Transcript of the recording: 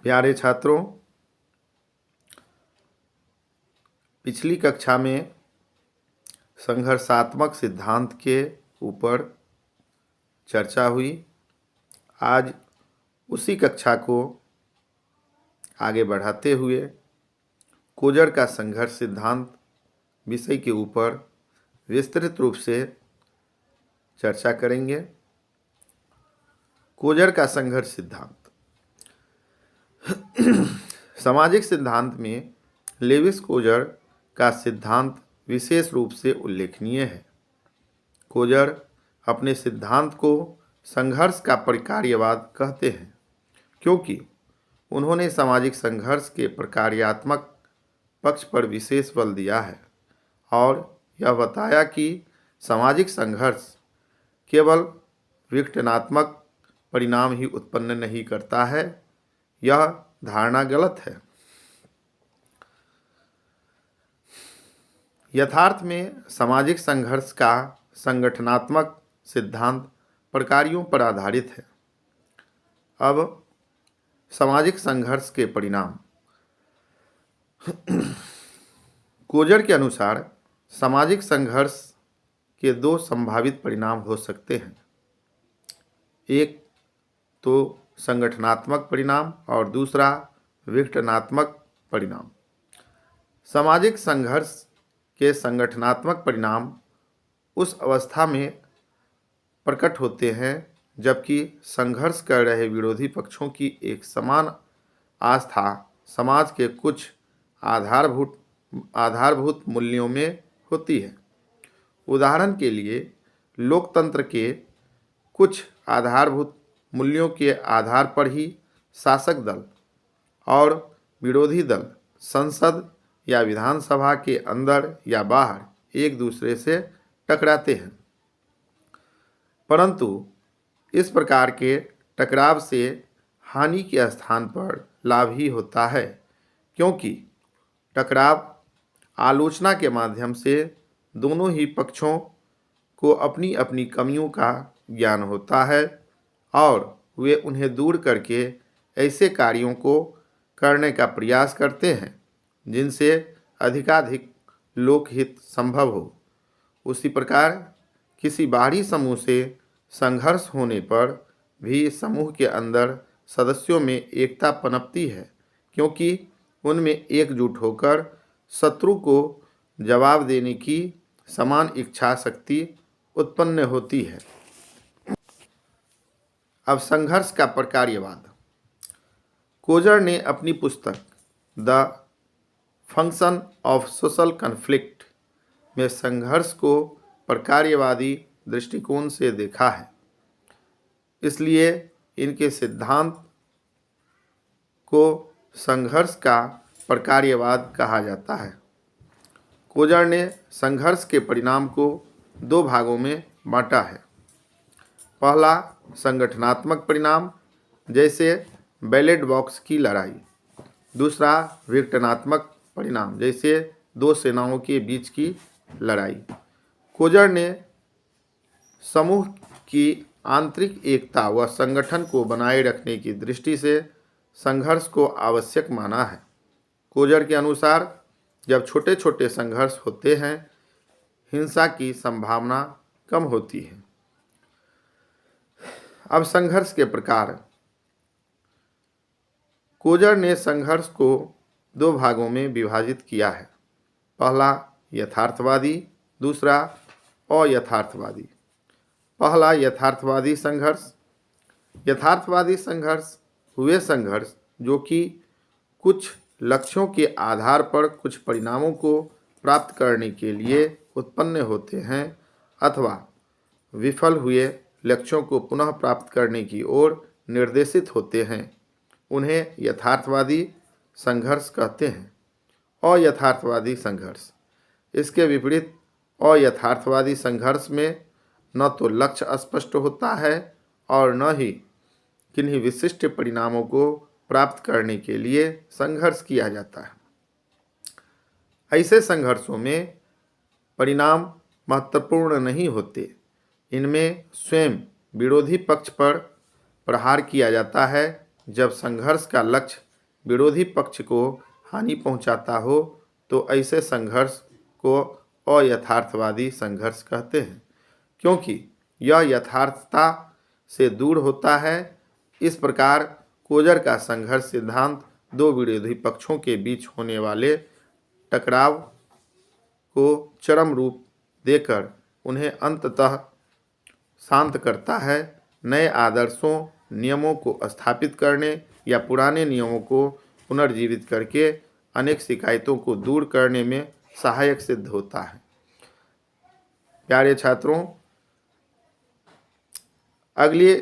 प्यारे छात्रों, पिछली कक्षा में संघर्षात्मक सिद्धांत के ऊपर चर्चा हुई। आज उसी कक्षा को आगे बढ़ाते हुए कोजर का संघर्ष सिद्धांत विषय के ऊपर विस्तृत रूप से चर्चा करेंगे। कोजर का संघर्ष सिद्धांत सामाजिक सिद्धांत में लेविस कोजर का सिद्धांत विशेष रूप से उल्लेखनीय है। कोजर अपने सिद्धांत को संघर्ष का प्रकार्यवाद कहते हैं, क्योंकि उन्होंने सामाजिक संघर्ष के प्रकार्यात्मक पक्ष पर विशेष बल दिया है और यह बताया कि सामाजिक संघर्ष केवल विघटनात्मक परिणाम ही उत्पन्न नहीं करता है। यह धारणा गलत है। यथार्थ में सामाजिक संघर्ष का संगठनात्मक सिद्धांत प्रकारों पर आधारित है। अब सामाजिक संघर्ष के परिणाम। कोजर के अनुसार सामाजिक संघर्ष के दो संभावित परिणाम हो सकते हैं, एक तो संगठनात्मक परिणाम और दूसरा विघटनात्मक परिणाम। सामाजिक संघर्ष के संगठनात्मक परिणाम उस अवस्था में प्रकट होते हैं जबकि संघर्ष कर रहे विरोधी पक्षों की एक समान आस्था समाज के कुछ आधारभूत मूल्यों में होती है। उदाहरण के लिए, लोकतंत्र के कुछ आधारभूत मूल्यों के आधार पर ही शासक दल और विरोधी दल संसद या विधानसभा के अंदर या बाहर एक दूसरे से टकराते हैं। परंतु इस प्रकार के टकराव से हानि के स्थान पर लाभ ही होता है, क्योंकि टकराव आलोचना के माध्यम से दोनों ही पक्षों को अपनी अपनी कमियों का ज्ञान होता है और वे उन्हें दूर करके ऐसे कार्यों को करने का प्रयास करते हैं जिनसे अधिकाधिक लोकहित संभव हो। उसी प्रकार किसी बाहरी समूह से संघर्ष होने पर भी समूह के अंदर सदस्यों में एकता पनपती है, क्योंकि उनमें एकजुट होकर शत्रु को जवाब देने की समान इच्छा शक्ति उत्पन्न होती है। अब संघर्ष का प्रकार्यवाद। कोजर ने अपनी पुस्तक the function of social conflict में संघर्ष को प्रकार्यवादी दृष्टिकोण से देखा है। इसलिए इनके सिद्धांत को संघर्ष का प्रकार्यवाद कहा जाता है। कोजर ने संघर्ष के परिणाम को दो भागों में बांटा है। पहला संगठनात्मक परिणाम, जैसे बैलेट बॉक्स की लड़ाई। दूसरा विघटनात्मक परिणाम, जैसे दो सेनाओं के बीच की लड़ाई। कोजर ने समूह की आंतरिक एकता व संगठन को बनाए रखने की दृष्टि से संघर्ष को आवश्यक माना है। कोजर के अनुसार जब छोटे छोटे संघर्ष होते हैं, हिंसा की संभावना कम होती है। अब संघर्ष के प्रकार। कोजर ने संघर्ष को दो भागों में विभाजित किया है। पहला यथार्थवादी, दूसरा अयथार्थवादी। पहला यथार्थवादी संघर्ष। यथार्थवादी संघर्ष वे संघर्ष जो कि कुछ लक्ष्यों के आधार पर कुछ परिणामों को प्राप्त करने के लिए उत्पन्न होते हैं अथवा विफल हुए लक्ष्यों को पुनः प्राप्त करने की ओर निर्देशित होते हैं, उन्हें यथार्थवादी संघर्ष कहते हैं। अयथार्थवादी संघर्ष। इसके विपरीत अयथार्थवादी संघर्ष में न तो लक्ष्य स्पष्ट होता है और न ही किन्हीं विशिष्ट परिणामों को प्राप्त करने के लिए संघर्ष किया जाता है। ऐसे संघर्षों में परिणाम महत्वपूर्ण नहीं होते। इनमें स्वयं विरोधी पक्ष पर प्रहार किया जाता है जब संघर्ष का लक्ष्य विरोधी पक्ष को हानि पहुंचाता हो तो ऐसे संघर्ष को अयथार्थवादी संघर्ष कहते हैं, क्योंकि यह यथार्थता से दूर होता है। इस प्रकार कोजर का संघर्ष सिद्धांत दो विरोधी पक्षों के बीच होने वाले टकराव को चरम रूप देकर उन्हें अंततः शांत करता है। नए आदर्शों, नियमों को स्थापित करने या पुराने नियमों को पुनर्जीवित करके अनेक शिकायतों को दूर करने में सहायक सिद्ध होता है। प्यारे छात्रों, अगले